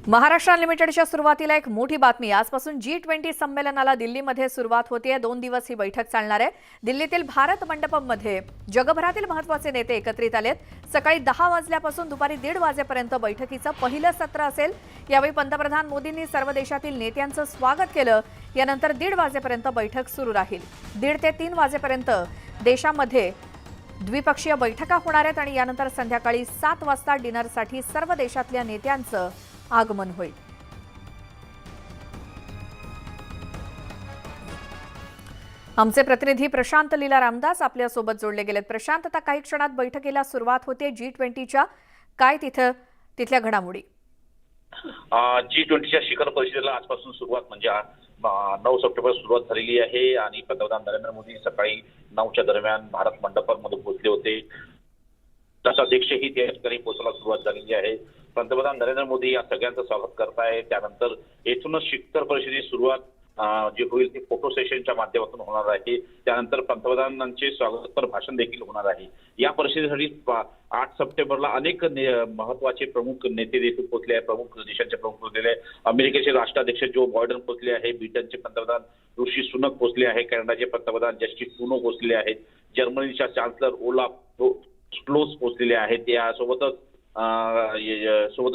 महाराष्ट्र अनलिमिटेडच्या सुरुवातीला एक मोठी बातमी। आजपासून G20 संमेलनाला दिल्लीमध्ये सुरुवात होतेय। 2 दिवस ही बैठक चालणार आहे। दिल्लीतील भारत मंडपमध्ये जगभरातील महत्त्वाचे नेते एकत्रित आलेत। सकाळी 10 वाजल्यापासून दुपारी 1:30 वाजेपर्यंत बैठकीचं पहिलं सत्र असेल। यावेळी पंतप्रधान मोदींनी सर्व देशातील नेत्यांचं स्वागत केलं। यानंतर 1:30 वाजेपर्यंत बैठक सुरू राहील। 1:30 ते 3 वाजेपर्यंत देशामध्ये द्विपक्षीय बैठका होणार आहेत आणि यानंतर संध्याकाळी 7 वाजता डिनरसाठी सर्व देशातल्या नेत्यांचं आगमन होईल। आमचे प्रतिनिधी प्रशांत लीला रामदास आपल्या सोबत जोडले गेलेत। प्रशांत, आता काही क्षणात बैठकीला सुरुवात होते G20च्या, काय तिथल्या घडामोडी? G20च्या शिखर परिषदेला आजपासून सुरुवात म्हणजे 9 सप्टेंबर सुरुवात झालेली आहे आणि पंतप्रधान नरेंद्र मोदी सकाळी 9च्या दरम्यान भारत मंडपामध्ये पोहोचले होते। अध्यक्षही त्या ठिकाणी पोहोचायला सुरुवात झालेली आहे। पंतप्रधान नरेंद्र मोदी या सगळ्यांचं स्वागत करतायत। त्यानंतर येथूनच शिखर परिषदेची सुरुवात जे होईल ते फोटो सेशनच्या माध्यमातून होणार आहे। त्यानंतर पंतप्रधानांचे स्वागतपर भाषण देखील होणार आहे। या परिषदेसाठी 8 सप्टेंबरला अनेक महत्त्वाचे प्रमुख नेते देखील पोहोचले आहेत। प्रमुख देशांचे प्रमुख पोहोचलेले आहेत। अमेरिकेचे राष्ट्राध्यक्ष जो बायडन पोहोचले आहे, ब्रिटनचे पंतप्रधान ऋषी सुनक पोहोचले आहे, कॅनडाचे पंतप्रधान जस्टिन ट्रुडो पोहोचले आहेत, जर्मनीच्या चान्सलर ओलाफ स्क्लोज पोहोचलेले आहेत। यासोबतच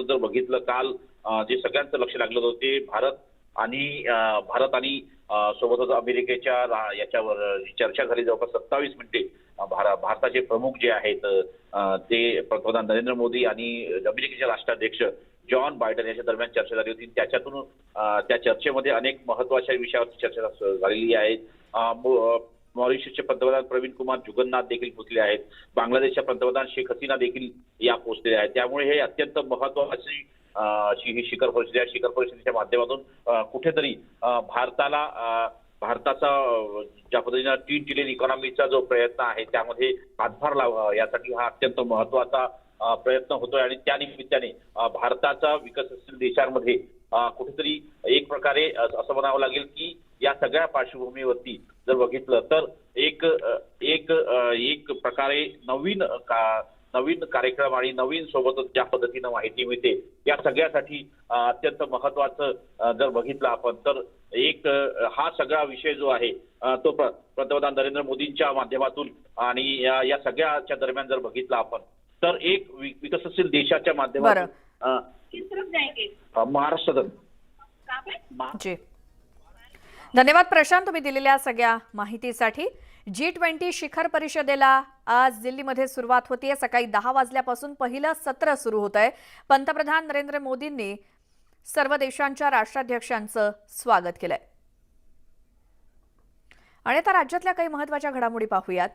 जर बघितलं काल जे सगळ्यांचं लक्ष लागलं होतं ते भारत आणि सोबतच अमेरिकेच्या याच्यावर चर्चा झाली। जवळपास 27 मिनिटे भारताचे प्रमुख जे आहेत ते पंतप्रधान नरेंद्र मोदी आणि अमेरिकेचे राष्ट्राध्यक्ष जॉन बायडन यांच्या दरम्यान चर्चा झाली होती। त्याच्यातून त्या चर्चेमध्ये अनेक महत्त्वाच्या विषयावरची चर्चा झालेली आहे। मॉरिशसचे पंतप्रधान प्रवीण कुमार जुगन्नाथ देखील पोहोचले आहेत। बांगलादेशच्या पंतप्रधान शेख हसीना देखील या पोहोचलेल्या आहेत। त्यामुळे हे अत्यंत महत्त्वाची ही शिखर परिषद आहे। शिखर परिषदेच्या माध्यमातून कुठेतरी भारताचा ज्या पद्धतीने टी ट्रिलियन इकॉनॉमीचा जो प्रयत्न आहे त्यामध्ये हातभार लावावा यासाठी हा अत्यंत महत्त्वाचा प्रयत्न होतोय आणि त्या निमित्ताने भारताचा विकसनशील देशांमध्ये कुठेतरी एक प्रकारे असं म्हणावं लागेल की या सगळ्या पार्श्वभूमीवरती जर बघितलं तर एक प्रकारे नवीन कार्यक्रम आणि नवीन सोबतच ज्या पद्धतीनं माहिती मिळते या सगळ्यासाठी अत्यंत महत्त्वाचं जर बघितलं आपण तर हा सगळा विषय जो आहे तो पंतप्रधान नरेंद्र मोदींच्या माध्यमातून आणि या सगळ्याच्या दरम्यान जर बघितलं आपण तर एक विकसनशील देशाच्या माध्यमातून महाराष्ट्र। धन्यवाद प्रशांत, तुम्ही दिलेल्या सगळ्या माहितीसाठी। G20 शिखर परिषदेला आज दिल्लीमध्ये सुरुवात होतीये। सकाळी 10 वाजल्यापासून पहिलं सत्र सुरू होत आहे। पंतप्रधान नरेंद्र मोदींनी सर्व देशांच्या राष्ट्राध्यक्षांचं स्वागत केलंय। आणि आता राज्यातल्या काही महत्त्वाच्या घडामोडी पाहूयात।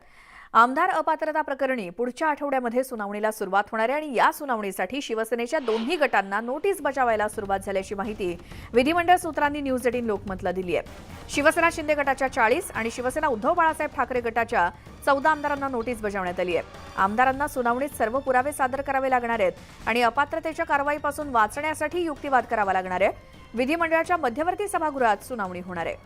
आमदार अपात्रता प्रकरणी पुढच्या आठवड्यामध्ये सुनावणीला सुरुवात होणार आहे आणि या सुनावणीसाठी शिवसेनेच्या दोन्ही गटांना नोटीस बजावायला सुरुवात झाल्याची माहिती विधिमंडळ सूत्रांनी न्यूज 18 लोकमतला दिली आहे। शिवसेना शिंदे गटाच्या 40 आणि शिवसेना उद्धव बाळासाहेब ठाकरे गटाच्या 14 आमदारांना नोटीस बजावण्यात आली आहे। आमदारांना सुनावणीत सर्व पुरावे सादर करावे लागणार आहेत आणि अपात्रतेच्या कारवाईपासून वाचण्यासाठी युक्तिवाद करावा लागणार आहे। विधिमंडळाच्या मध्यवर्ती सभागृहात सुनावणी होणार आहे।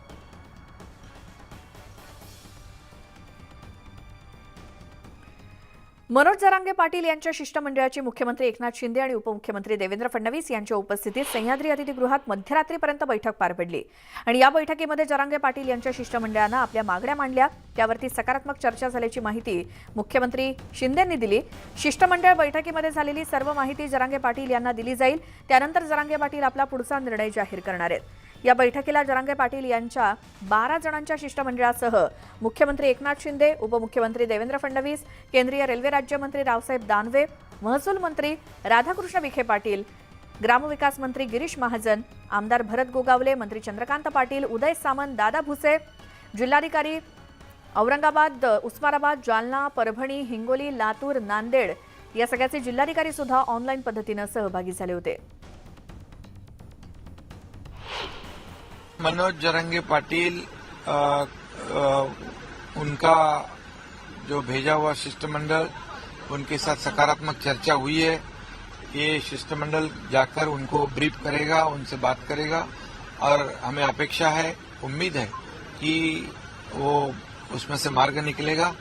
मनोज जरांगे पाटील यांच्या शिष्टमंडळाची मुख्यमंत्री एकनाथ शिंदे आणि उपमुख्यमंत्री देवेंद्र फडणवीस यांच्या उपस्थितीत सह्याद्री अतिथीगृहात मध्यरात्रीपर्यंत बैठक पार पडली आणि या बैठकीमध्ये जरांगे पाटील यांच्या शिष्टमंडळानं आपल्या मागण्या मांडल्या, त्यावरती सकारात्मक चर्चा झाल्याची माहिती मुख्यमंत्री शिंदेंनी दिली। शिष्टमंडळ बैठकीमध्ये झालेली सर्व माहिती जरांगे पाटील यांना दिली जाईल, त्यानंतर जरांगे पाटील आपला पुढचा निर्णय जाहीर करणार आहेत। या बैठकीला जरांगे पाटील यांच्या 12 जणांच्या शिष्टमंडळासह मुख्यमंत्री एकनाथ शिंदे, उपमुख्यमंत्री देवेंद्र फडणवीस, केंद्रीय रेल्वे राज्यमंत्री रावसाहेब दानवे, महसूल मंत्री राधाकृष्ण विखे पाटील, ग्रामविकास मंत्री गिरीश महाजन, आमदार भरत गोगावले, मंत्री चंद्रकांत पाटील, उदय सामंत, दादा भुसे, जिल्हाधिकारी औरंगाबाद, उस्मानाबाद, जालना, परभणी, हिंगोली, लातूर, नांदेड या सगळ्याचे जिल्हाधिकारी सुद्धा ऑनलाईन पद्धतीने सहभागी झाले होते। मनोज जरंगे पाटिल उनका जो भेजा हुआ शिष्टमंडल उनके साथ सकारात्मक चर्चा हुई है। ये शिष्टमंडल जाकर उनको ब्रीफ करेगा, उनसे बात करेगा और हमें अपेक्षा है, उम्मीद है कि वो उसमें से मार्ग निकलेगा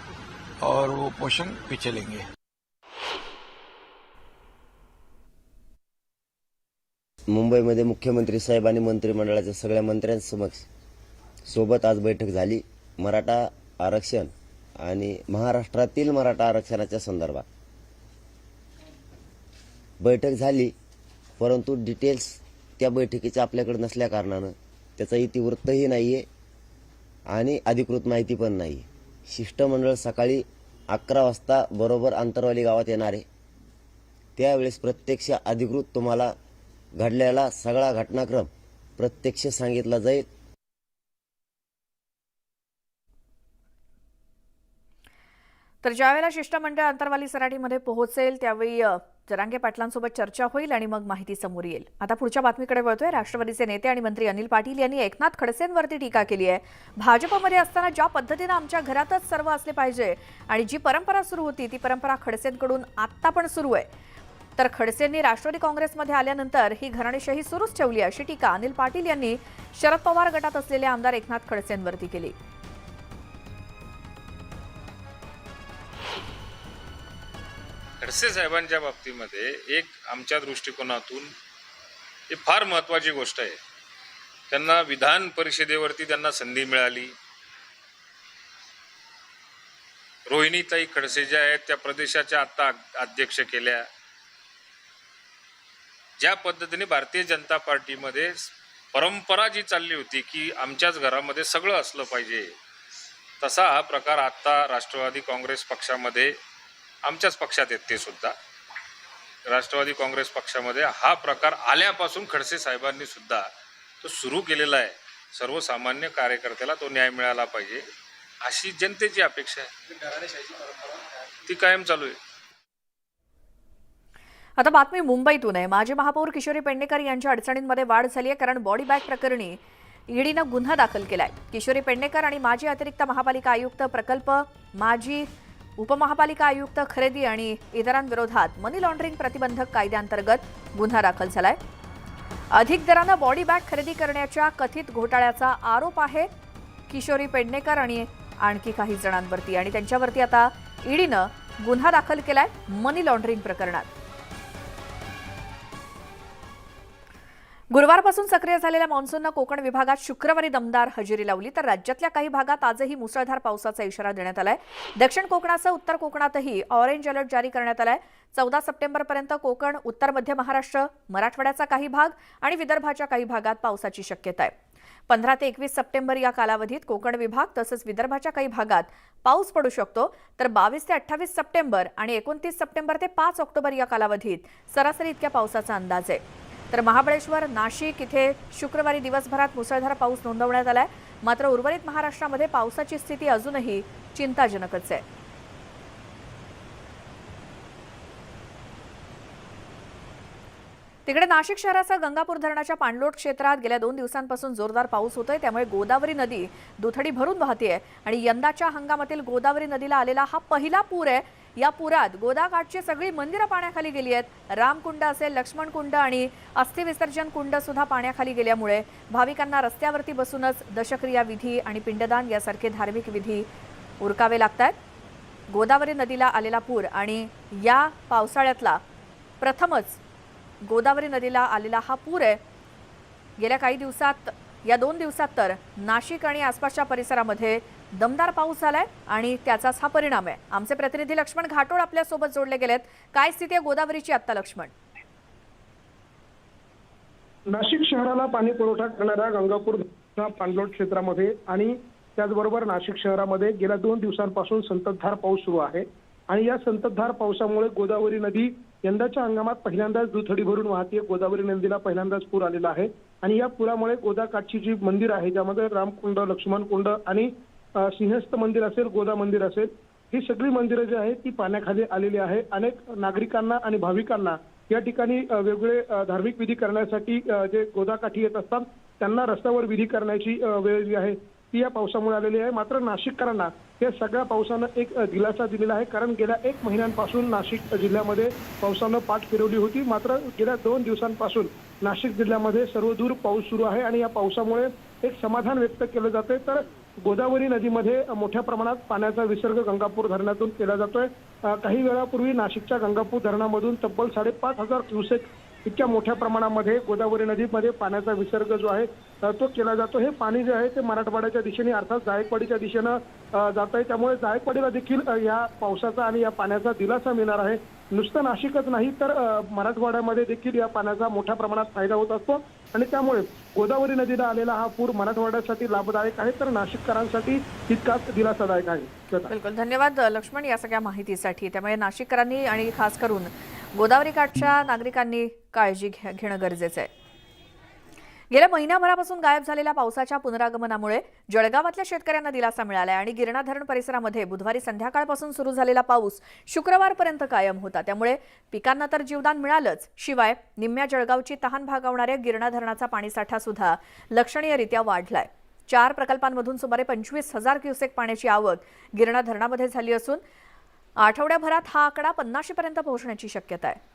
और वो पोषण पे चलेंगे। मुंबईमध्ये मुख्यमंत्री साहेब आणि मंत्रिमंडळाच्या सगळ्या मंत्र्यांसमक्ष सोबत आज बैठक झाली मराठा आरक्षण आणि महाराष्ट्रातील मराठा आरक्षणाच्या संदर्भात बैठक झाली, परंतु डिटेल्स त्या बैठकीच्या आपल्याकडे नसल्या कारणानं त्याचा इतिवृत्तही नाहीये आणि अधिकृत माहिती पण नाही. शिष्टमंडळ सकाळी 11 वाजता बरोबर आंतरवाली गावात येणार आहे. त्यावेळेस प्रत्यक्ष अधिकृत तुम्हाला घडलेला सगळा घटनाक्रम प्रत्यक्ष सांगितला जाईल. तर ज्यावेळेला शिष्टमंडळ अंतरवाली सराटीमध्ये पोहोचेल त्यावेळी जरांगे पाटलांसोबत चर्चा होईल आणि मग माहिती समोर येईल. आता पुढच्या बातमीकडे वळतोय. राष्ट्रवादीचे नेते आणि मंत्री अनिल पाटील यांनी एकनाथ खडसेंवरती टीका केली आहे. भाजपमध्ये असताना ज्या पद्धतीने आमच्या घरातच सर्व असले पाहिजे आणि जी परंपरा सुरू होती ती परंपरा खडसेंकडून आत्ता पण सुरू आहे, तर खडसेंनी राष्ट्रवादी काँग्रेसमध्ये आल्यानंतर ही घराणेशाही सुरूच ठेवली अशी टीका अनिल पाटील यांनी शरद पवार गटात असलेले आमदार एकनाथ खडसेंवरती केली. खडसे साहेबांच्या बाबतीमध्ये एक आमच्या दृष्टिकोनातून ही फार महत्त्वाची गोष्ट आहे. त्यांना विधान परिषदेवरती त्यांना संधी मिळाली. रोहिणीताई खडसे ज्या आहेत त्या प्रदेशाच्या आत्ता अध्यक्ष केल्या. ज्या पद्धतीने भारतीय जनता पार्टीमध्ये परंपरा जी चालली होती की आमच्याच घरामध्ये सगळं असलं पाहिजे, तसा हा प्रकार आत्ता राष्ट्रवादी काँग्रेस पक्षामध्ये, आमच्याच पक्षात आहेत ते सुद्धा, राष्ट्रवादी काँग्रेस पक्षामध्ये हा प्रकार आल्यापासून खडसे साहेबांनी सुद्धा तो सुरू केलेला आहे. सर्वसामान्य कार्यकर्त्याला तो न्याय मिळाला पाहिजे अशी जनतेची अपेक्षा आहे. ती कायम चालू आहे. आता बातमी मुंबईतून आहे. माजी महापौर किशोरी पेडणेकर यांच्या अडचणींमध्ये वाढ झाली आहे, कारण बॉडी बॅग प्रकरणी ईडीनं गुन्हा दाखल केलाय. किशोरी पेडणेकर आणि माजी अतिरिक्त महापालिका आयुक्त प्रकल्प, माजी उपमहापालिका आयुक्त खरेदी आणि इतरांविरोधात मनी लॉन्ड्रिंग प्रतिबंधक कायद्याअंतर्गत गुन्हा दाखल झालाय. अधिक दरानं बॉडी बॅग खरेदी करण्याच्या कथित घोटाळ्याचा आरोप आहे किशोरी पेडणेकर आणि आणखी काही जणांवरती, आणि त्यांच्यावरती आता ईडीनं गुन्हा दाखल केलाय मनी लॉन्ड्रिंग प्रकरणात. गुरुवारपासून सक्रिय झालेल्या मान्सूननं कोकण विभागात शुक्रवारी दमदार हजेरी लावली, तर राज्यातल्या काही भागात आजही मुसळधार पावसाचा इशारा देण्यात आलाय. दक्षिण कोकणासह उत्तर कोकणातही ऑरेंज अलर्ट जारी करण्यात आलाय. 14 सप्टेंबरपर्यंत कोकण, उत्तर मध्य महाराष्ट्र, मराठवाड्याचा काही भाग आणि विदर्भाच्या काही भागात पावसाची शक्यता आहे. 15 ते 21 सप्टेंबर या कालावधीत कोकण विभाग तसंच विदर्भाच्या काही भागात पाऊस पडू शकतो, तर 22 ते 28 सप्टेंबर आणि 29 सप्टेंबर ते 5 ऑक्टोबर या कालावधीत सरासरी इतक्या पावसाचा अंदाज आहे. तर महाबळेश्वर, नाशिक इथे शुक्रवारी दिवसभरात मुसळधार पाऊस नोंदवण्यात आलाय. मात्र उर्वरित महाराष्ट्रामध्ये पावसाची स्थिती अजूनही चिंताजनकच आहे. तिकडे नाशिक शहरासह गंगापूर धरणाच्या पाणलोट क्षेत्रात गेल्या 2 दिवसांपासून जोरदार पाऊस होतोय, त्यामुळे गोदावरी नदी दुथडी भरून वाहतेय आणि यंदाच्या हंगामातील गोदावरी नदीला आलेला हा पहिला पूर आहे. या पुरात गोदाकाठची सगळी मंदिरं पाण्याखाली गेली आहेत. रामकुंड असेल, लक्ष्मण कुंड आणि अस्थि विसर्जन कुंड सुद्धा पाण्याखाली गेल्यामुळे भाविकांना रस्त्यावरती बसूनच दशक्रिया विधी आणि पिंडदान यासारखे धार्मिक विधी उरकावे लागतात. गोदावरी नदीला आलेला पूर आणि या पावसाळ्यातला प्रथमच गोदावरी नदीला आलेला हा पूर आहे. गेल्या काही दिवसात, या 2 दिवसात तर नाशिक आणि आसपासच्या परिसरामध्ये दमदार पाऊस झालाय आणि त्याचाच हा परिणाम आहे. आमचे प्रतिनिधी लक्ष्मण घाटोळ आपल्या सोबत जोडले गेलेत. काय स्थिती आहे गोदावरीची आता लक्ष्मण? नाशिक शहराला पाणी पुरवठा करणाऱ्या गंगापूर पाणलोट क्षेत्रामध्ये आणि त्याचबरोबर नाशिक शहरामध्ये गेल्या 2 दिवसांपासून संततधार पाऊस सुरू आहे आणि या संततधार पावसामुळे गोदावरी नदी यंदाच्या हंगामात पहिल्यांदाच दुथडी भरून वाहते. गोदावरी नदीला पहिल्यांदाच पूर आलेला आहे आणि या पुरामुळे गोदाकाठची जी मंदिर आहे, ज्यामध्ये रामकुंड, लक्ष्मण कुंड आणि सिंहस्थ मंदिर असेल, गोदा मंदिर असेल, ही सगळी मंदिरं जी आहेत ती पाण्याखाली आलेली आहे. अनेक नागरिकांना आणि भाविकांना या ठिकाणी वेगवेगळे धार्मिक विधी करण्यासाठी जे गोदाकाठी येत असतात त्यांना रस्त्यावर विधी करण्याची वेळ जी आहे ती या पावसामुळे आलेली आहे. मात्र नाशिककरांना या सगळ्या पावसानं एक दिलासा दिलेला आहे, कारण गेल्या 1 महिन्यांपासून नाशिक जिल्ह्यामध्ये पावसानं पाठ फिरवली होती. मात्र गेल्या 2 दिवसांपासून नाशिक जिल्ह्यामध्ये सर्वदूर पाऊस सुरू आहे आणि या पावसामुळे एक समाधान व्यक्त केलं जाते. तर गोदावरी नदीमध्ये मोठ्या प्रमाणात पाण्याचा विसर्ग गंगापूर धरणातून केला जातोय. काही वेळापूर्वी नाशिकच्या गंगापूर धरणामधून तब्बल 5,500 क्युसेक इतक्या मोठ्या प्रमाणामध्ये गोदावरी नदीमध्ये पाण्याचा विसर्ग जो आहे तो केला जातो. हे पाणी जे आहे ते मराठवाड्याच्या दिशेने अर्थात जायकवाडीच्या दिशेनं जात आहे. त्यामुळे जायकवाडीला देखील या पावसाचा आणि या पाण्याचा दिलासा मिळणार आहे. नुसतं नाशिकच नाही तर मराठवाड्यामध्ये देखील या पाण्याचा मोठ्या प्रमाणात फायदा होत असतो आणि त्यामुळे गोदावरी नदीला आलेला हा पूर मराठवाड्यासाठी लाभदायक आहे तर नाशिककरांसाठी तितकाच दिलासादायक आहे. श्वेता. बिलकुल धन्यवाद लक्ष्मण या सगळ्या माहितीसाठी. त्यामुळे नाशिककरांनी आणि खास करून गोदावरी काठच्या नागरिकांनी काळजी घेणं गरजेचं आहे. गेल्या महिनाभरापासून गायब झालेल्या पावसाच्या पुनरागमनामुळे जळगावातल्या शेतकऱ्यांना दिलासा मिळाला आणि गिरणा धरण परिसरामध्ये बुधवारी संध्याकाळपासून सुरू झालेला पाऊस शुक्रवारपर्यंत कायम होता. त्यामुळे पिकांना तर जीवदान मिळालंच, शिवाय निम्म्या जळगावची तहान भागवणाऱ्या गिरणा धरणाचा पाणीसाठा सुद्धा लक्षणीयरित्या वाढलाय. 4 प्रकल्पांमधून सुमारे 25,000 क्युसेक पाण्याची आवक गिरणा धरणामध्ये झाली असून आठवड्याभरात हा आकडा 50 पर्यंत पोहोचण्याची शक्यता आहे.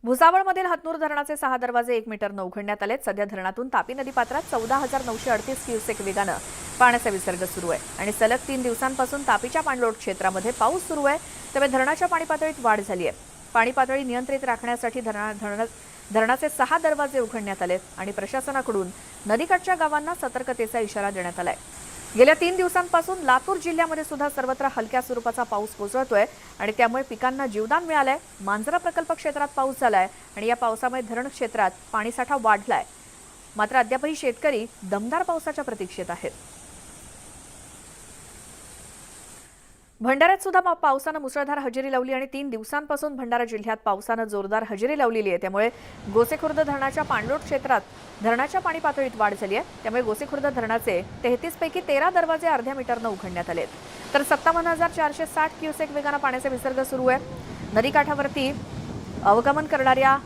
भुसावळमधील हतनूर धरणाचे 6 दरवाजे 1 मीटरनं उघडण्यात आलेत. सध्या धरणातून तापी नदी पात्रात 14,938 क्युसेक वेगानं पाण्याचा विसर्ग सुरू आहे आणि सलग 3 दिवसांपासून तापीच्या पाणलोट क्षेत्रामध्ये पाऊस सुरू आहे. त्यामुळे धरणाच्या पाणी पातळीत वाढ झाली आहे. पाणी पातळी नियंत्रित राखण्यासाठी धरणाचे 6 दरवाजे उघडण्यात आलेत आणि प्रशासनाकडून नदीकाठच्या गावांना सतर्कतेचा इशारा देण्यात आलाय. गेल्या 3 दिवसांपासून लातूर जिल्ह्यामध्ये सुद्धा सर्वत्र हलक्या स्वरूपाचा पाऊस कोसळतोय आणि त्यामुळे पिकांना जीवदान मिळालंय. मांजरा प्रकल्प क्षेत्रात पाऊस झालाय आणि या पावसामुळे धरण क्षेत्रात पाणीसाठा वाढलाय. मात्र अद्यापही शेतकरी दमदार पावसाच्या प्रतीक्षेत आहेत. भंडाऱ्यात सुद्धा पावसानं मुसळधार हजेरी लावली आणि 3 दिवसांपासून भंडारा जिल्ह्यात पावसानं जोरदार हजेरी लावलेली आहे. त्यामुळे गोसेखुर्द धरणाच्या पाणलोट क्षेत्रात धरणाच्या पाणी पातळीत वाढ झाली आहे. त्यामुळे गोसेखुर्द धरणाचे 33 पैकी 13 दरवाजे अर्ध्या मीटरनं उघडण्यात आलेत तर 57,460 क्युसेक वेगानं पाण्याचा विसर्ग सुरू आहे. नदीकाठावरती अवगमन करणाऱ्या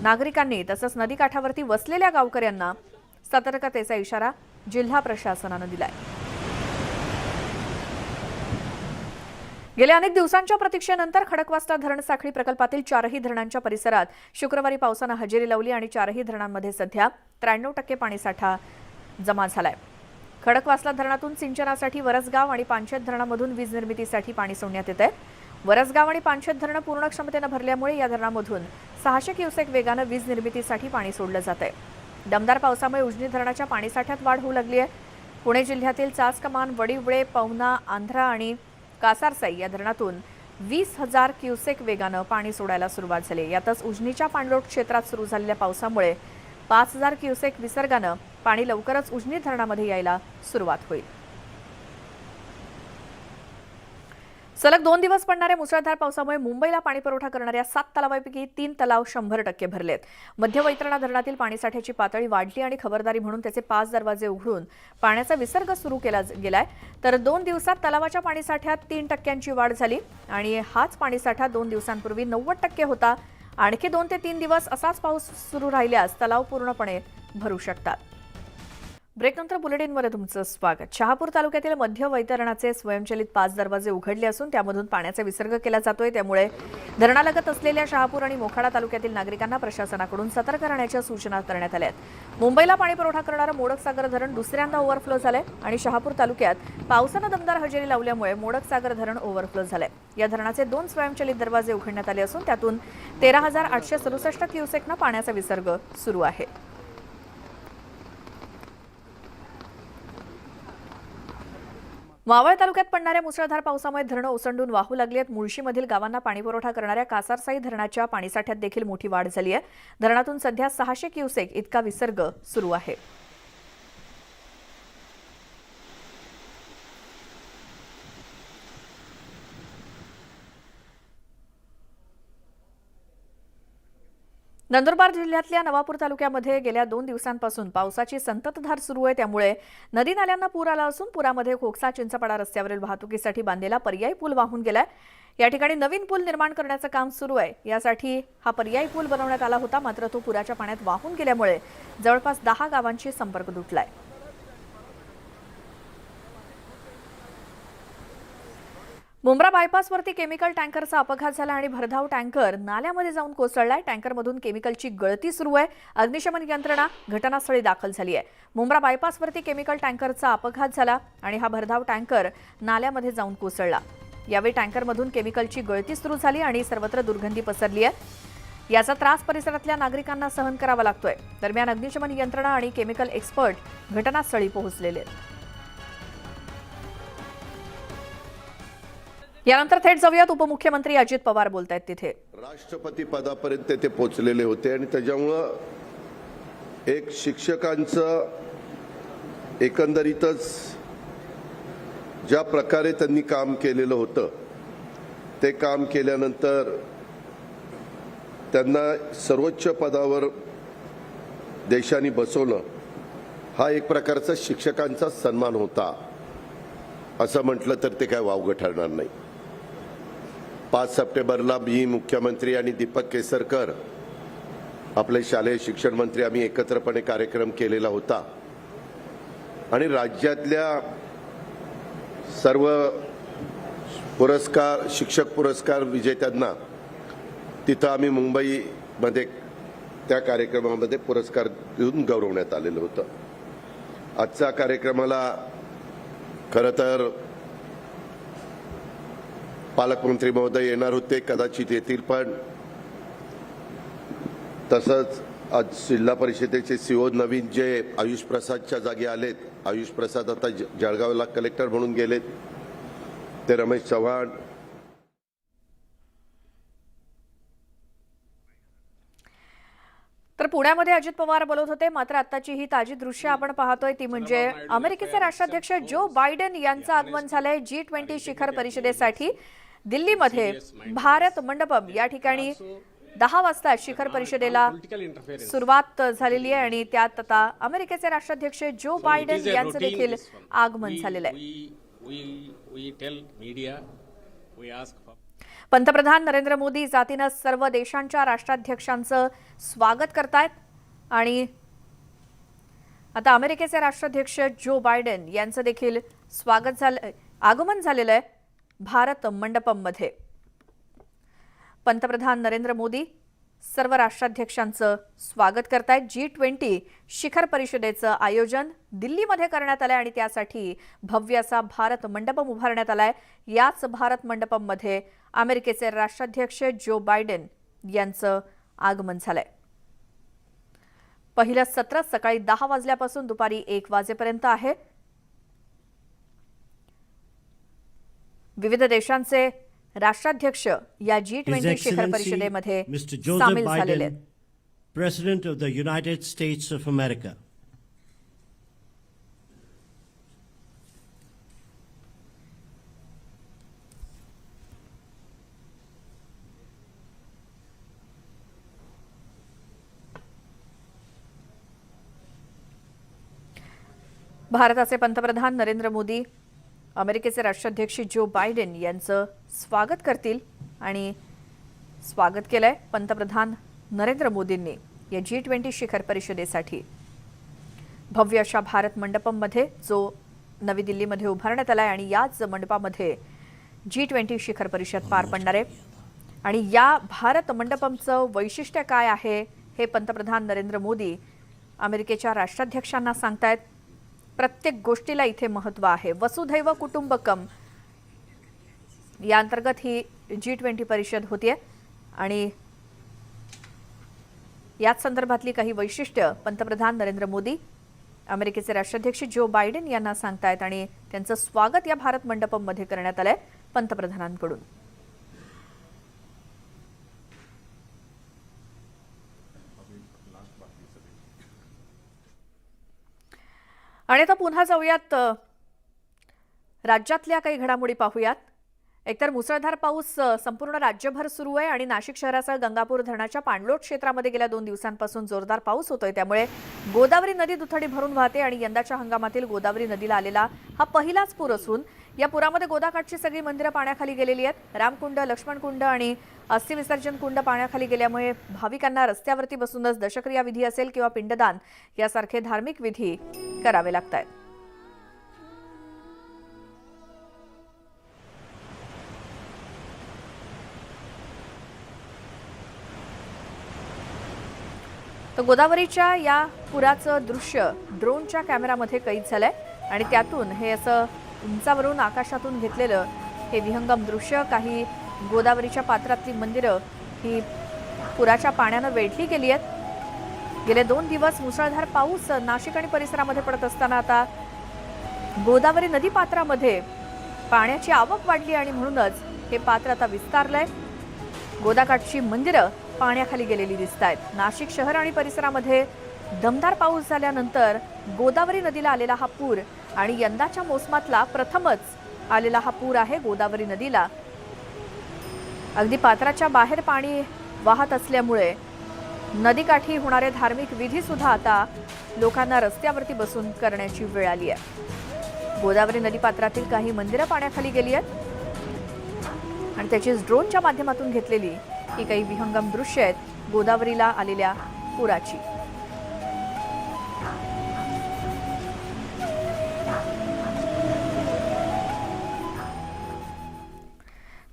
नागरिकांनी तसंच नदीकाठावरती वसलेल्या गावकऱ्यांना सतर्कतेचा इशारा जिल्हा प्रशासनानं दिलाय. गेल्या अनेक दिवसांच्या प्रतीक्षेनंतर खडकवासला धरण साखळी प्रकल्पातील 4ही धरणांच्या परिसरात शुक्रवारी पावसानं हजेरी लावली आणि 4ही धरणांमध्ये सध्या 93% पाणीसाठा जमा झालाय. खडकवासला धरणातून सिंचनासाठी वरसगाव आणि पानशेत धरणामधून वीज निर्मितीसाठी पाणी सोडण्यात येत आहे. वरसगाव आणि पानशेत धरणं पूर्ण क्षमतेनं भरल्यामुळे या धरणामधून 600 क्युसेक वेगानं वीज निर्मितीसाठी पाणी सोडलं जात आहे. दमदार पावसामुळे उजनी धरणाच्या पाणीसाठ्यात वाढ होऊ लागली आहे. पुणे जिल्ह्यातील चास कमान, वडिवळे, पवना, आंध्रा आणि कासारसाई या धरणातून 20,000 क्युसेक वेगानं पाणी सोडायला सुरुवात झाली. यातच उजनीच्या पाणलोट क्षेत्रात सुरू झालेल्या पावसामुळे 5,000 क्युसेक विसर्गानं पाणी लवकरच उजनी धरणामध्ये यायला सुरुवात होईल. सलग 2 दिवस पडणाऱ्या मुसळधार पावसामुळे मुंबईला पाणीपुरवठा करणाऱ्या 7 तलावांपैकी 3 तलाव 100% भरलेत. मध्य वैतरणा धरणातील पाणीसाठ्याची पातळी वाढली आणि खबरदारी म्हणून त्याचे 5 दरवाजे उघडून पाण्याचा विसर्ग सुरू केला गेलाय. तर 2 दिवसात तलावाच्या पाणीसाठ्यात 3% वाढ झाली आणि हाच पाणीसाठा 2 दिवसांपूर्वी 90% होता. आणखी 2 ते 3 दिवस असाच पाऊस सुरू राहिल्यास तलाव पूर्णपणे भरू शकतात. ब्रेकनंतर बुलेटिनमध्ये तुमचं स्वागत. शहापूर तालुक्यातील मध्य वैतरणाचे स्वयंचलित 5 दरवाजे उघडले असून त्यामधून पाण्याचा विसर्ग केला जातोय. त्यामुळे धरणालगत असलेल्या शहापूर आणि मोखाडा तालुक्यातील नागरिकांना प्रशासनाकडून सतर्क राहण्याच्या सूचना करण्यात आल्या आहेत. मुंबईला पाणीपुरवठा करणारं मोडकसागर धरण दुसऱ्यांदा ओव्हरफ्लो झालंय आणि शहापूर तालुक्यात पावसानं दमदार हजेरी लावल्यामुळे मोडकसागर धरण ओव्हरफ्लो झालंय. या धरणाचे 2 स्वयंचलित दरवाजे उघडण्यात आले असून त्यातून 13,867 क्युसेकनं पाण्याचा विसर्ग सुरू आहे. मावळ तालुक्यात पडणाऱ्या मुसळधार पावसामुळे धरणं ओसंडून वाहू लागली आहेत. मुळशीमधील गावांना पाणीपुरवठा करणाऱ्या कासारसाई धरणाच्या पाणीसाठ्यात देखील मोठी वाढ झाली आहे. धरणातून सध्या 600 क्युसेक इतका विसर्ग सुरू आहे. नंदुरबार जिल्ह्यातल्या नवापूर तालुक्यामध्ये गेल्या 2 दिवसांपासून पावसाची संततधार सुरू आहे. त्यामुळे नदी नाल्यांना पूर आला असून पुरामध्ये खोकसा चिंचपाडा रस्त्यावरील वाहतुकीसाठी बांधलेला पर्यायी पूल वाहून गेलाय. या ठिकाणी नवीन पूल निर्माण करण्याचं काम सुरू आहे. यासाठी हा पर्यायी पूल बनवण्यात आला होता, मात्र तो पुराच्या पाण्यात वाहून गेल्यामुळे जवळपास 10 गावांशी संपर्क तुटलाय. मुंब्रा बायपासवरती केमिकल टँकरचा अपघात झाला आणि भरधाव टँकर नाल्यामध्ये जाऊन कोसळलाय. टँकरमधून केमिकलची गळती सुरू आहे. अग्निशमन यंत्रणा घटनास्थळी दाखल झाली आहे. मुंब्रा बायपासवरती केमिकल टँकरचा अपघात झाला आणि हा भरधाव टँकर नाल्यामध्ये जाऊन कोसळला. यावेळी टँकरमधून केमिकलची गळती सुरू झाली आणि सर्वत्र दुर्गंधी पसरली आहे। याचा त्रास परिसरातल्या नागरिकांना सहन करावा लागतोय। दरम्यान अग्निशमन यंत्रणा आणि केमिकल एक्सपर्ट घटनास्थळी पोहोचलेले आहेत। यानंतर थेट जाऊयात उपमुख्यमंत्री अजित पवार बोलतायत तिथे। राष्ट्रपती पदापर्यंत ते पोहोचलेले होते आणि त्याच्यामुळं एक शिक्षकांचं एकंदरीतच ज्या प्रकारे त्यांनी काम केलेलं होतं ते काम केल्यानंतर त्यांना सर्वोच्च पदावर देशाने बसवणं हा एक प्रकारचा शिक्षकांचा सन्मान होता असं म्हटलं तर ते काय वावगं ठरणार नाही। 5 सप्टेंबरला मी मुख्यमंत्री आणि दीपक केसरकर आपले शालेय शिक्षण मंत्री आम्ही एकत्रपणे कार्यक्रम केलेला होता आणि राज्यातल्या सर्व पुरस्कार शिक्षक पुरस्कार विजेत्यांना तिथं आम्ही मुंबईमध्ये त्या कार्यक्रमामध्ये पुरस्कार देऊन गौरवण्यात आलेलं होतं। आजच्या कार्यक्रमाला खरं तर पालकमंत्री महोदय येणार होते, कदाचित येतील, पण तसंच आज जिल्हा परिषदेचे सीओ नवीन जे आयुष प्रसादच्या जागी आलेत, आयुष प्रसाद आता जळगावला कलेक्टर म्हणून गेलेत, ते रमेश चव्हाण। तर पुण्यामध्ये अजित पवार बोलत होते। मात्र आताची ही ताजी दृश्य आपण पाहतोय ती म्हणजे अमेरिकेचे राष्ट्राध्यक्ष जो बायडेन यांचं आगमन झालंय G20 शिखर परिषदेसाठी। दिल्लीमध्ये भारत मंडपम या ठिकाणी 10 वाजता शिखर परिषदेला सुरुवात झालेली आहे आणि त्यात आता अमेरिकेचे राष्ट्राध्यक्ष जो बायडेन यांचं देखील आगमन झालेलं आहे। पंतप्रधान नरेंद्र मोदी जातीनं सर्व देशांच्या राष्ट्राध्यक्षांचं स्वागत करतायत आणि आता अमेरिकेचे राष्ट्राध्यक्ष जो बायडेन यांचं देखील आगमन झालेलं आहे भारत मंडपममध्ये। पंतप्रधान नरेंद्र मोदी सर्व राष्ट्राध्यक्षांचं स्वागत करतायत। G20 शिखर परिषदेचं आयोजन दिल्लीमध्ये करण्यात आलंय आणि त्यासाठी भव्य असा भारत मंडपम उभारण्यात आलाय। याच भारत मंडपममध्ये अमेरिकेचे राष्ट्राध्यक्ष जो बायडेन यांचं आगमन झालंय। पहिलं सत्र सकाळी 10 वाजल्यापासून दुपारी 1 वाजेपर्यंत आहे। विविध देशांचे राष्ट्राध्यक्ष या G20 शिखर परिषदेमध्ये सामील झालेले आहेत। President of the United States of America. भारताचे पंतप्रधान नरेंद्र मोदी अमेरिकेचे राष्ट्राध्यक्ष जो बायडेन यांचं स्वागत करतील आणि स्वागत केलंय पंतप्रधान नरेंद्र मोदींनी या G20 शिखर परिषदेसाठी भव्य अशा भारत मंडपममध्ये जो नवी दिल्लीमध्ये उभारण्यात आलाय आणि याच मंडपामध्ये G20 शिखर परिषद पार पडणार आहे। आणि या भारत मंडपमचं वैशिष्ट्य काय आहे हे पंतप्रधान नरेंद्र मोदी अमेरिकेच्या राष्ट्राध्यक्षांना सांगतायत। प्रत्येक गोष्टीला इथे महत्त्व आहे। वसुधैव कुटुंबकम या अंतर्गत ही G20 परिषद होतीये आणि याच संदर्भातली काही वैशिष्ट्य पंतप्रधान नरेंद्र मोदी अमेरिकेचे राष्ट्राध्यक्ष जो बायडेन यांना सांगतायत आणि त्यांचं स्वागत या भारत मंडपममध्ये करण्यात आलंय पंतप्रधानांकडून। आणि आता पुन्हा जाऊयात राज्यातल्या काही घडामोडी पाहूयात। एकतर मुसळधार पाऊस संपूर्ण राज्यभर सुरू आहे आणि नाशिक शहरासह गंगापूर धरणाच्या पाणलोट क्षेत्रामध्ये गेल्या 2 दिवसांपासून जोरदार पाऊस होतोय। त्यामुळे गोदावरी नदी दुथडी भरून वाहते आणि यंदाच्या हंगामातील गोदावरी नदीला आलेला हा पहिलाच पूर असून या पुरामध्ये गोदाकाठची सगळी मंदिरं पाण्याखाली गेलेली आहेत। रामकुंड, लक्ष्मणकुंड आणि अस्थि विसर्जन कुंड पाण्याखाली गेल्यामुळे भाविकांना रस्त्यावरती बसूनच दशक्रिया विधी असेल किंवा पिंडदान यासारखे धार्मिक विधी करावे लागतात। तर गोदावरीच्या या पुराचं दृश्य ड्रोनच्या कॅमेरामध्ये कैद झालंय आणि त्यातून हे असं उंचावरून आकाशातून घेतलेलं हे विहंगम दृश्य. काही गोदावरीच्या पात्रातली मंदिरं ही पुराच्या पाण्यानं वेढली गेली आहेत. गेले 2 दिवस मुसळधार पाऊस नाशिक आणि परिसरामध्ये पडत असताना आता गोदावरी नदी पात्रामध्ये पाण्याची आवक वाढली आणि म्हणूनच हे पात्र आता विस्तारलंय. गोदाकाठची मंदिरं पाण्याखाली गेलेली दिसत आहेत. नाशिक शहर आणि परिसरामध्ये दमदार पाऊस झाल्यानंतर गोदावरी नदीला आलेला हा पूर आणि यंदाच्या मोसमातला प्रथमच आलेला हा पूर आहे गोदावरी नदीला. अगदी पात्राच्या बाहेर पाणी वाहत असल्यामुळे नदीकाठी होणारे धार्मिक विधी सुद्धा आता लोकांना रस्त्यावरती बसून करण्याची वेळ आली आहे. गोदावरी नदीपात्रातील काही मंदिरं पाण्याखाली गेली आहेत आणि त्याची ड्रोनच्या माध्यमातून घेतलेली ही काही विहंगम दृश्य आहेत गोदावरीला आलेल्या पुराची.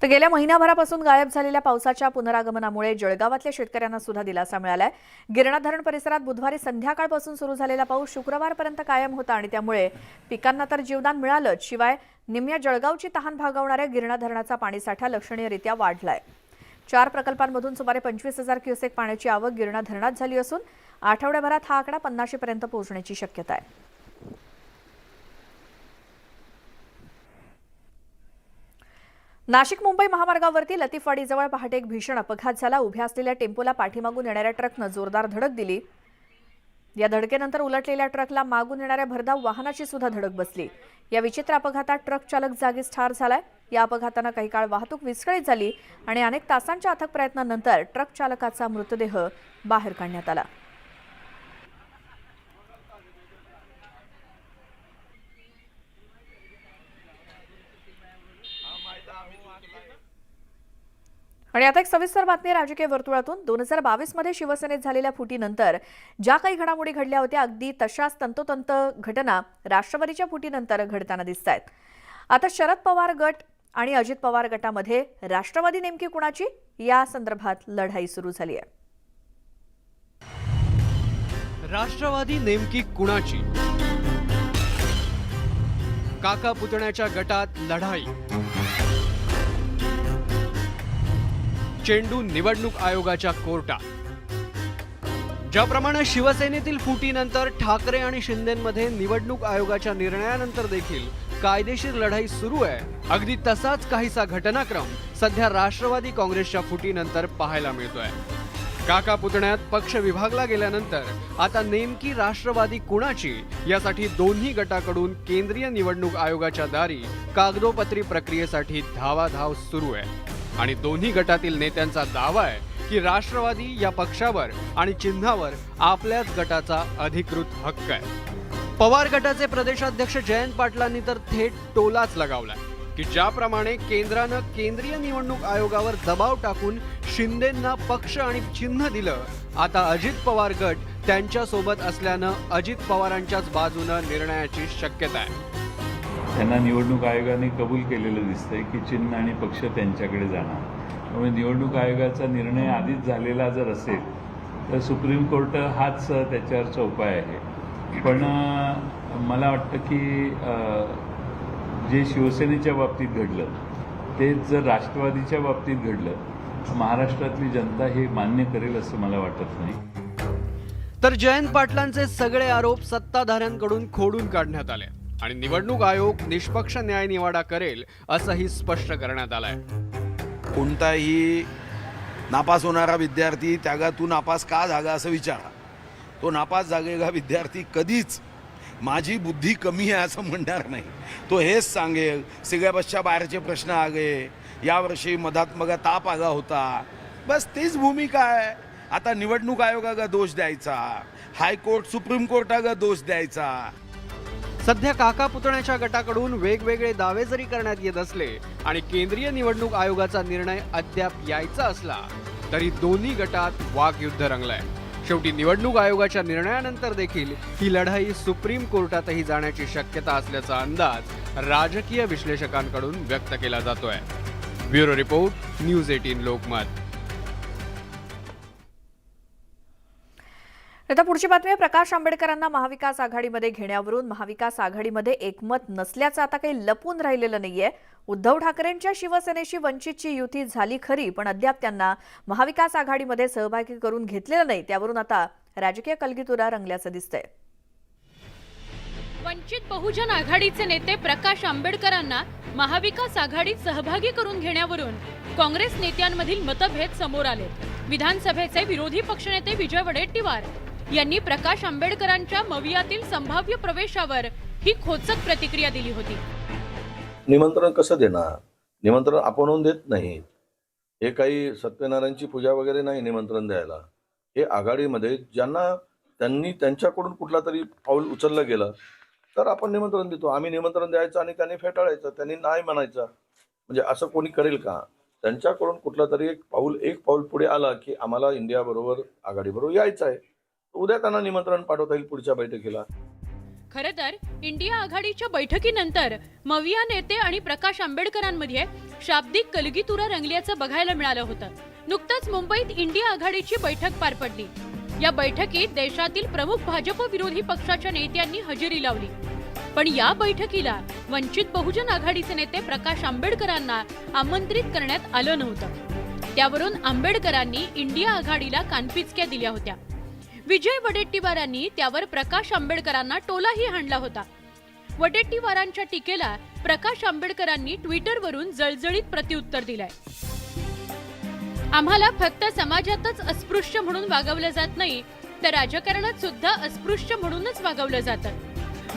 तर गेल्या महिनाभरापासून गायब झालेल्या पावसाच्या पुनरागमनामुळे जळगावातल्या शेतकऱ्यांना सुद्धा दिलासा मिळालाय. गिरणा धरण परिसरात बुधवारी संध्याकाळपासून सुरू झालेला पाऊस शुक्रवारपर्यंत कायम होता आणि त्यामुळे पिकांना तर जीवदान मिळालंच, शिवाय निम्म्या जळगावची तहान भागवणाऱ्या गिरणा धरणाचा पाणीसाठा लक्षणीयरित्या वाढलाय. 4 प्रकल्पांमधून सुमारे 25,000 क्युसेक पाण्याची आवक गिरणा धरणात झाली असून आठवड्याभरात हा आकडा 50 पर्यंत पोहोचण्याची शक्यता आहे. नाशिक मुंबई महामार्गावरती लतीफवाडीजवळ पहाटे एक भीषण अपघात झाला. उभ्या असलेल्या टेम्पोला पाठीमागून येणाऱ्या ट्रकनं जोरदार धडक दिली. या धडकेनंतर उलटलेल्या ट्रकला मागून येणाऱ्या भरधाव वाहनाची सुद्धा धडक बसली. या विचित्र अपघातात ट्रक चालक जागीच ठार झालाय. या अपघातानं काही काळ वाहतूक विस्कळीत झाली आणि अनेक तासांच्या अथक प्रयत्नांनंतर ट्रक चालकाचा मृतदेह बाहेर काढण्यात आला. आणि आता एक सविस्तर बातमी राजकीय वर्तुळातून. 2022 मध्ये शिवसेनेत झालेल्या फुटीनंतर ज्या काही घडामोडी घडल्या होत्या अगदी तशाच तंतोतंत घटना राष्ट्रवादीच्या फुटीनंतर घडताना दिसत आहेत. आता शरद पवार गट आणि अजित पवार गटामध्ये राष्ट्रवादी नेमकी कुणाची या संदर्भात लढाई सुरू झाली आहे. राष्ट्रवादी नेमकी कुणाची? काका पुतण्याच्या गटात लढाई. चेंडू निवडणूक आयोगाच्या कोर्टात. ज्याप्रमाणे शिवसेनेतील फुटीनंतर ठाकरे आणि शिंदेमध्ये निवडणूक आयोगाच्या निर्णयानंतर देखील कायदेशीर लढाई सुरू आहे, अगदी तसाच काहीसा घटनाक्रम सध्या राष्ट्रवादी काँग्रेसच्या फुटीनंतर पाहायला मिळतोय. काका पुतण्यात पक्ष विभागला गेल्यानंतर आता नेमकी राष्ट्रवादी कुणाची यासाठी दोन्ही गटाकडून केंद्रीय निवडणूक आयोगाच्या दारी कागदोपत्री प्रक्रियेसाठी धावाधाव सुरू आहे. आणि दोन्ही गटातील नेत्यांचा दावा आहे की राष्ट्रवादी या पक्षावर आणि चिन्हावर आपल्याच गटाचा अधिकृत हक्क आहे. पवार गटाचे प्रदेशाध्यक्ष जयंत पाटलांनी तर थेट टोलाच लगावलाय की ज्याप्रमाणे केंद्रानं केंद्रीय निवडणूक आयोगावर दबाव टाकून शिंदेंना पक्ष आणि चिन्ह दिलं, आता अजित पवार गट त्यांच्यासोबत असल्यानं अजित पवारांच्याच बाजूनं निर्णयाची शक्यता आहे. त्यांना निवडणूक आयोगाने कबूल केलेलं दिसतंय की चिन्ह आणि पक्ष त्यांच्याकडे जाणार. त्यामुळे निवडणूक आयोगाचा निर्णय आधीच झालेला जर असेल तर सुप्रीम कोर्ट हाच त्याच्यावरचा उपाय आहे. पण मला वाटतं की जे शिवसेनेच्या बाबतीत घडलं तेच जर राष्ट्रवादीच्या बाबतीत घडलं, महाराष्ट्रातली जनता हे मान्य करेल असं मला वाटत नाही. तर जयंत पाटलांचे सगळे आरोप सत्ताधाऱ्यांकडून खोडून काढण्यात आले आणि निवडणूक आयोग निष्पक्ष न्याय निवाडा करेल असंही स्पष्ट करण्यात आलंय. कोणताही नापास होणारा विद्यार्थी त्यागा तू नापास का झाला असं विचारा. तो नापास झालेला विद्यार्थी कधीच माझी बुद्धी कमी आहे असं म्हणणार नाही. तो हेच सांगेल सिलेबसच्या बाहेरचे प्रश्न आले, यावर्षी मधात मग ताप आला होता, बस तीच भूमिका आहे. आता निवडणूक आयोगाला दोष द्यायचा, हायकोर्ट सुप्रीम कोर्टाला दोष द्यायचा. सध्या काका पुतण्याच्या गटाकडून वेगवेगळे दावे जरी करण्यात येत असले आणि केंद्रीय निवडणूक आयोगाचा निर्णय अद्याप यायचा असला तरी दोन्ही गटात वाकयुद्ध रंगलंय. शेवटी निवडणूक आयोगाच्या निर्णयानंतर देखील ही लढाई सुप्रीम कोर्टातही जाण्याची शक्यता असल्याचा अंदाज राजकीय विश्लेषकांकडून व्यक्त केला जातोय. Bureau report, news 18 Lokmat. आता पुढची बातमी आहे. प्रकाश आंबेडकरांना महाविकास आघाडीमध्ये घेण्यावरून महाविकास आघाडीमध्ये एकमत नसल्याचं आता काही लपून राहिलेलं नाहीये. उद्धव ठाकरेंच्या शिवसेनेशी वंचितची युती झाली खरी, पण अद्याप त्यांना महाविकास आघाडीमध्ये सहभागी करून घेतलेलं नाही. त्यावरून आता राजकीय कलगीतुरा रंगल्याचं दिसतंय. वंचित बहुजन आघाडीचे नेते प्रकाश आंबेडकरांना महाविकास आघाडीत सहभागी करून घेण्यावरून काँग्रेस नेत्यांमधील मतभेद समोर आले. विधानसभेचे विरोधी पक्षनेते विजय वडेट्टीवार यांनी प्रकाश आंबेडकरांच्या मवियातील संभाव्य प्रवेशावर ही खोचक प्रतिक्रिया दिली होती. निमंत्रण कसं देणार? निमंत्रण आपण देत नाही. हे काही सत्यनारायणची पूजा वगैरे नाही निमंत्रण द्यायला. हे आघाडीमध्ये ज्यांना त्यांनी त्यांच्याकडून कुठला तरी पाऊल उचललं गेलं तर आपण निमंत्रण देतो. आम्ही निमंत्रण द्यायचं आणि त्यांनी फेटाळायचं, त्यांनी नाही म्हणायचं. म्हणजे असं कोणी करेल का? त्यांच्याकडून कुठला तरी एक पाऊल पुढे आला की आम्हाला इंडिया बरोबर आघाडीबरोबर यायचं आहे, उद्या त्यांना निमंत्रण पाठवता येईल पुढच्या बैठकीला. खरं तर इंडिया आघाडीच्या बैठकीनंतर मविया नेते आणि प्रकाश आंबेडकरांमध्ये शाब्दिक कलगीतुरा रंगल्याचं बघायला मिळालं होतं. नुकतंच मुंबईत इंडिया आघाडीची बैठक पार पडली. या बैठकीत देशातील प्रमुख भाजप विरोधी पक्षाच्या नेत्यांनी हजेरी लावली. पण या बैठकीला वंचित बहुजन आघाडीचे नेते प्रकाश आंबेडकरांना आमंत्रित करण्यात आलं नव्हतं. त्यावरून आंबेडकरांनी इंडिया आघाडीला कानपिचक्या दिल्या होत्या. विजय वडेट्टीवारांनी त्यावर प्रकाश आंबेडकरांना टोलाही हाणला होता. वडेट्टीवारांच्या टीकेला प्रकाश आंबेडकरांनी ट्विटरवरून जळजळीत प्रत्युत्तर दिलंय. आम्हाला फक्त समाजातच अस्पृश्य म्हणून वागवलं जात नाही, तर राजकारणात सुद्धा अस्पृश्य म्हणूनच वागवलं जातं.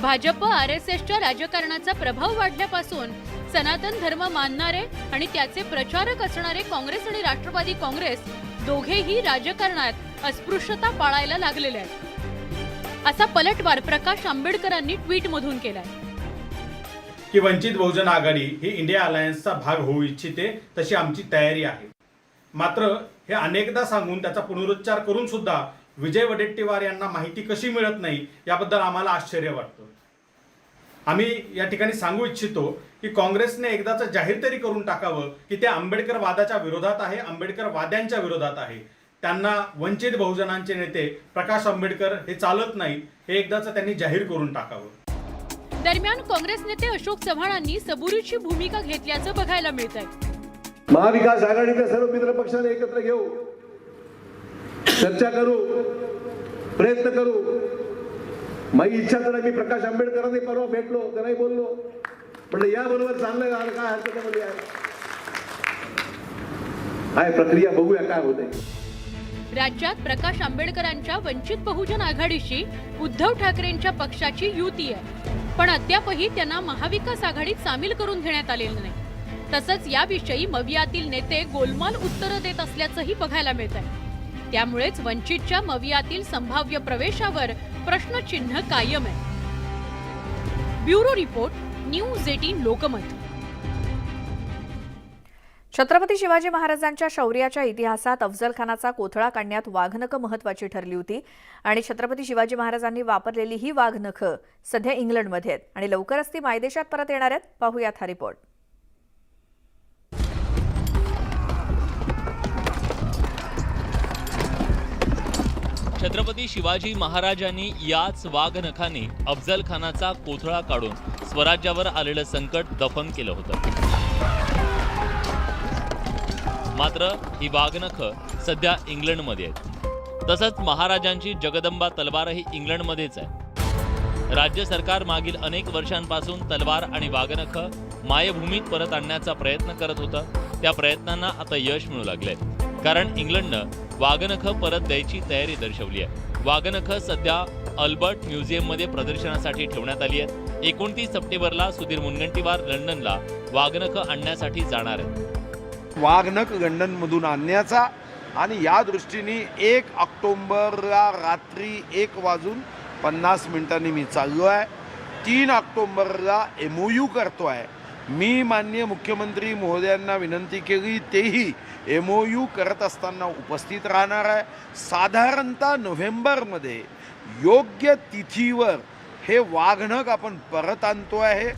भाजप RSSच्या राजकारणाचा प्रभाव वाढल्यापासून सनातन धर्म मानणारे आणि त्याचे प्रचारक असणारे काँग्रेस आणि राष्ट्रवादी काँग्रेस दोघेही राजकारणात अस्पृश्यता पाळायला लागलेले आहेत. असा पलटवार प्रकाश आंबेडकरांनी ट्विटमधून केलाय की वंचित बहुजन आघाडी ही इंडिया अलायन्सचा भाग होऊ इच्छिते, तशी आमची तयारी आहे. मात्र हे अनेकदा सांगून त्याचा पुनरुच्चार करून सुद्धा विजय वडेट्टीवार यांना माहिती कशी मिळत नाही याबद्दल आम्हाला आश्चर्य वाटतं. आम्ही या ठिकाणी सांगू इच्छितो की काँग्रेसने एकदाच जाहीर तरी करून टाकावं की ते आंबेडकर वादाच्या विरोधात आहे, आंबेडकर वाद्यांच्या विरोधात आहे. त्यांना वंचित बहुजनांचे नेते प्रकाश आंबेडकर हे चालत नाही, हे एकदाच त्यांनी जाहीर करून टाकावं. दरम्यान काँग्रेस नेते अशोक चव्हाणांनी सबुरीची भूमिका घेतल्याचं बघायला मिळतंय. महाविकास आघाडीतल्या सर्व मित्र पक्षाने एकत्र घेऊ, चर्चा करू, प्रयत्न करू. माझी इच्छा तर मी प्रकाश आंबेडकरांनी परवा भेटलो, त्यांनाही बोललो, म्हणजे याबरोबर चांगलं काय हरकत आहे प्रक्रिया, बघूया काय होते. राज्यात प्रकाश आंबेडकरांच्या वंचित बहुजन आघाडीशी उद्धव ठाकरेंच्या पक्षाची युती आहे, पण अद्यापही त्यांना महाविकास आघाडीत सामील करून घेण्यात आलेलं नाही. तसंच याविषयी मवियातील नेते गोलमाल उत्तरं देत असल्याचंही बघायला मिळत आहे. त्यामुळेच वंचितच्या मवियातील संभाव्य प्रवेशावर प्रश्नचिन्ह कायम आहे. Bureau report, news 18 Lokmat. Chhatrapati Shivaji महाराजांच्या शौर्याच्या इतिहासात अफजल खानाचा कोथळा काढण्यात वाघनखं महत्त्वाची ठरली होती आणि छत्रपती शिवाजी महाराजांनी वापरलेली ही वाघनखं सध्या इंग्लंडमध्ये आहेत आणि लवकरच ती मायदेशात परत येणार आहेत. पाहूयात हा रिपोर्ट. छत्रपती शिवाजी महाराजांनी याच वाघनखाने अफजल खानाचा कोथळा काढून स्वराज्यावर आलेलं संकट दफन केलं होतं. मात्र ही वाघनखं सध्या इंग्लंडमध्ये आहेत. तसंच महाराजांची जगदंबा तलवारही इंग्लंडमध्येच आहे. राज्य सरकार मागील अनेक वर्षांपासून तलवार आणि वाघनखं मायभूमीत परत आणण्याचा प्रयत्न करत होतं. त्या प्रयत्नांना आता यश मिळू लागलंय, कारण इंग्लंडनं वाघनखं परत द्यायची तयारी दर्शवली आहे. वाघनखं सध्या अल्बर्ट म्युझियममध्ये प्रदर्शनासाठी ठेवण्यात आली आहेत. 29 सप्टेंबरला सुधीर मुनगंटीवार लंडनला वाघनखं आणण्यासाठी जाणार आहेत. वाघनख लंडनमधून आणण्याचा आणि या दृष्टीने 1 ऑक्टोंबरला रात्री 1:50 मी चाललो आहे. 3 ऑक्टोंबरला MOU करतो आहे. मी माननीय मुख्यमंत्री महोदयांना विनंती केली, तेही MOU करत असताना उपस्थित राहणार आहे. साधारणतः नोव्हेंबरमध्ये योग्य तिथीवर हे वाघनख आपण परत आणतो आहे.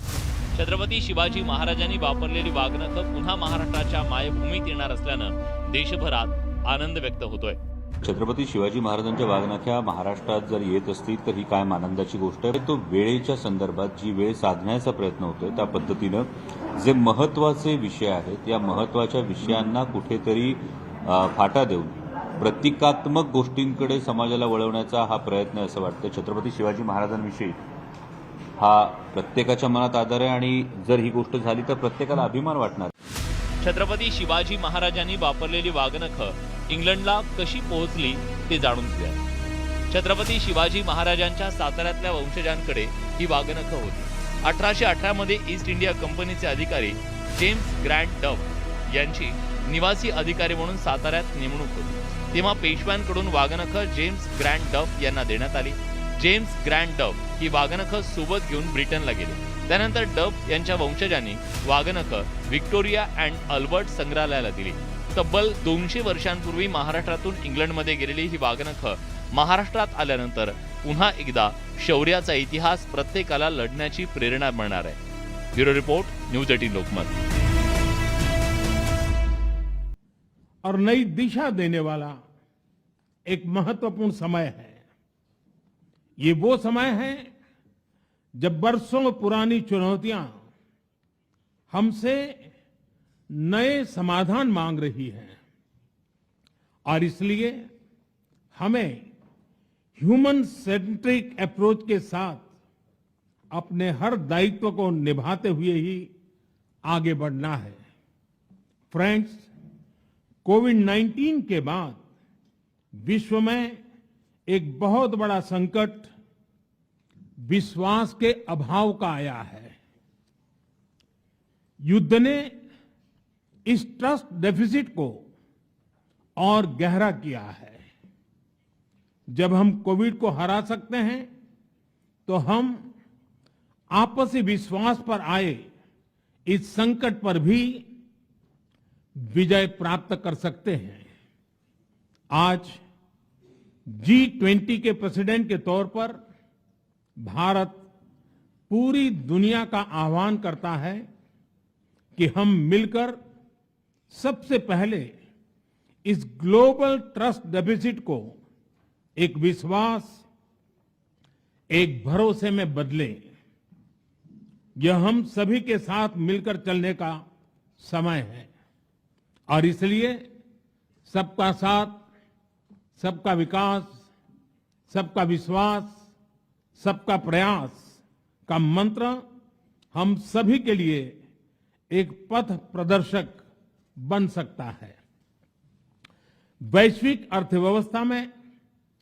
छत्रपती शिवाजी महाराजांनी वापरलेली वाघनखं पुन्हा महाराष्ट्राच्या मायभूमीत येणार असल्यानं देशभरात आनंद व्यक्त होतोय. छत्रपती शिवाजी महाराजांच्या वाघनख्या महाराष्ट्रात जर येत असतील तर ही कायम आनंदाची गोष्ट आहे. तो वेळेच्या संदर्भात जी वेळ साधण्याचा प्रयत्न होतोय त्या पद्धतीनं जे महत्वाचे विषय आहेत या महत्वाच्या विषयांना कुठेतरी फाटा देऊन प्रतिकात्मक गोष्टींकडे समाजाला वळवण्याचा हा प्रयत्न आहे असं वाटतं. छत्रपती शिवाजी महाराजांविषयी हा प्रत्येकाच्या मनात आदर आहे आणि जर ही गोष्ट झाली तर प्रत्येकाला अभिमान वाटणार. छत्रपती शिवाजी महाराजांनी वापरलेली वाघनखं इंग्लंडला कशी पोहोचली ते जाणून घेऊया. छत्रपती शिवाजी महाराजांच्या साताऱ्यातल्या वंशजांकडे ही वाघनखं होती. 1818 मध्ये ईस्ट इंडिया कंपनीचे अधिकारी जेम्स ग्रँट डफ यांची निवासी अधिकारी म्हणून साताऱ्यात नेमणूक होती. तेव्हा पेशव्यांकडून वाघनखं जेम्स ग्रँट डफ यांना देण्यात आली. जेम्स ग्रँट डफ ही वाघनखं सोबत घेऊन ब्रिटनला गेले. त्यानंतर डफ यांच्या वंशजांनी वाघनखं व्हिक्टोरिया अँड अल्बर्ट संग्रहालयाला दिली. तब्बल 200 वर्षांपूर्वी महाराष्ट्रातून इंग्लंडमध्ये गेलेली ही वाघनखं महाराष्ट्रात आल्यानंतर पुन्हा एकदा शौर्याचा इतिहास प्रत्येकाला लढण्याची प्रेरणा मिळणार आहे. Bureau report, news 18 Lokmat. और नई दिशा देने वाला एक महत्वपूर्ण समय है. ये वो समय है जब बरसों पुरानी चुनौतियां हमसे नए समाधान मांग रही हैं और इसलिए हमें ह्यूमन सेंट्रिक अप्रोच के साथ अपने हर दायित्व को निभाते हुए ही आगे बढ़ना है. फ्रेंड्स, कोविड-19 के बाद विश्व में एक बहुत बड़ा संकट विश्वास के अभाव का आया है. युद्ध ने इस ट्रस्ट डेफिसिट को और गहरा किया है. जब हम कोविड को हरा सकते हैं तो हम आपसी विश्वास पर आए इस संकट पर भी विजय प्राप्त कर सकते हैं. आज G20 के प्रेसिडेंट के तौर पर भारत पूरी दुनिया का आह्वान करता है कि हम मिलकर सबसे पहले इस ग्लोबल ट्रस्ट डेफिसिट को एक विश्वास, एक भरोसे में बदलें. यह हम सभी के साथ मिलकर चलने का समय है और इसलिए सबका साथ, सबका विकास, सबका विश्वास, सबका प्रयास का मंत्र हम सभी के लिए एक पथ प्रदर्शक बन सकता है. वैश्विक अर्थव्यवस्था में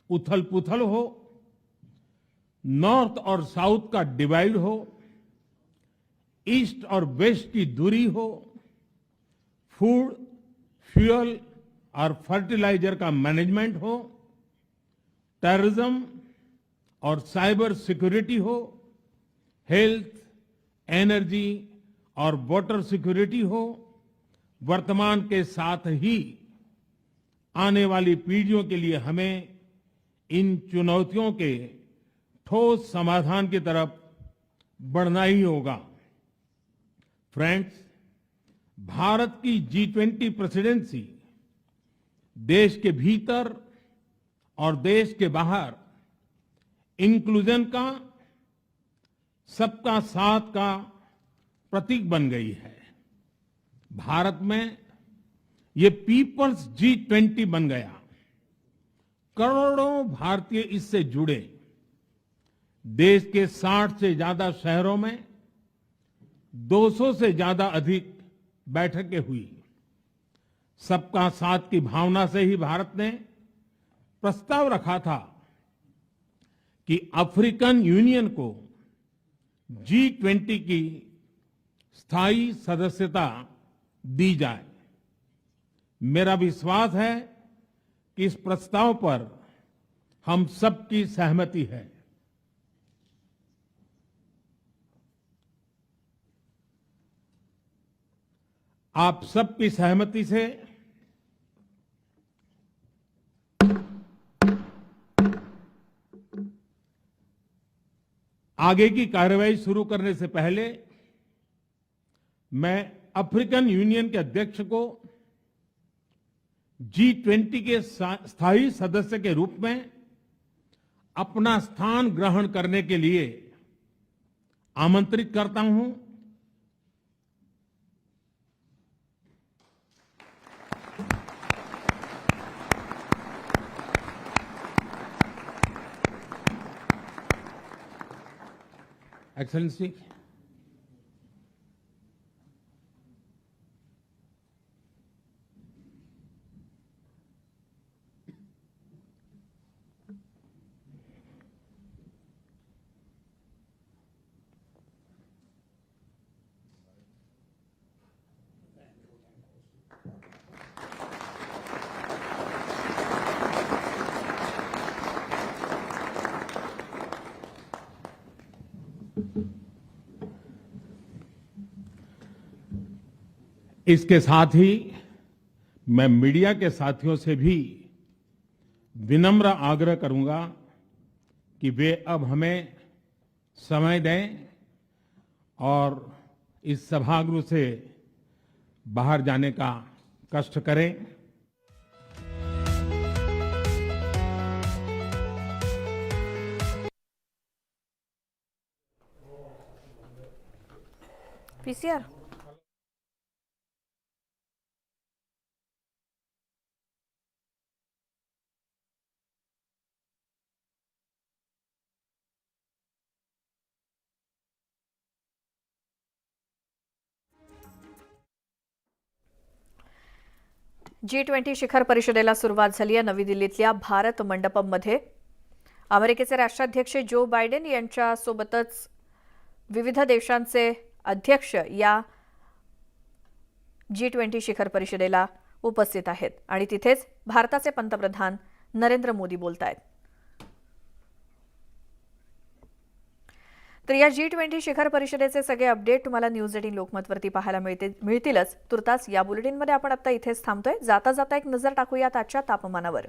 उथल-पुथल हो, नॉर्थ और साउथ का डिवाइड हो, ईस्ट और वेस्ट की दूरी हो, फूड, फ्यूल और फर्टिलाइजर का मैनेजमेंट हो, टेररिज्म और साइबर सिक्योरिटी हो, हेल्थ, एनर्जी और वाटर सिक्योरिटी हो, वर्तमान के साथ ही आने वाली पीढ़ियों के लिए हमें इन चुनौतियों के ठोस समाधान की तरफ बढ़ना ही होगा. फ्रेंड्स, भारत की G20 प्रेसिडेंसी देश के भीतर और देश के बाहर इंक्लूजन का, सबका साथ का प्रतीक बन गई है. भारत में ये पीपल्स G20 बन गया. करोड़ों भारतीय इससे जुड़े. देश के 60 से ज्यादा शहरों में 200 से ज्यादा अधिक बैठकें हुई. सबका साथ की भावना से ही भारत ने प्रस्ताव रखा था कि अफ्रीकन यूनियन को G20 की स्थायी सदस्यता दी जाए. मेरा विश्वास है कि इस प्रस्ताव पर हम सबकी सहमति है. आप सबकी सहमति से आगे की कार्रवाई शुरू करने से पहले मैं अफ्रीकन यूनियन के अध्यक्ष को G20 के स्थायी सदस्य के रूप में अपना स्थान ग्रहण करने के लिए आमंत्रित करता हूं। Excellency, इसके साथ ही मैं मीडिया के साथियों से भी विनम्र आग्रह करूंगा कि वे अब हमें समय दें और इस सभागृह से बाहर जाने का कष्ट करें। पीसीआर G20 शिखर परिषदेला सुरुवात झाली आहे। नवी दिल्लीतल्या भारत मंडपममध्ये अमेरिकेचे राष्ट्राध्यक्ष जो बायडेन यांच्यासोबतच विविध देशांचे अध्यक्ष या G20 शिखर परिषदेला उपस्थित आहेत आणि तिथेच भारताचे पंतप्रधान नरेंद्र मोदी बोलतायत। तर या G20 शिखर परिषदेचे सगळे अपडेट तुम्हाला न्यूज18 लोकमतवरती पाहायला मिळतीलच। तुर्तास या बुलेटिनमध्ये आपण आता इथेच थांबतोय। जाता जाता एक नजर टाकूयात आजच्या तापमानावर।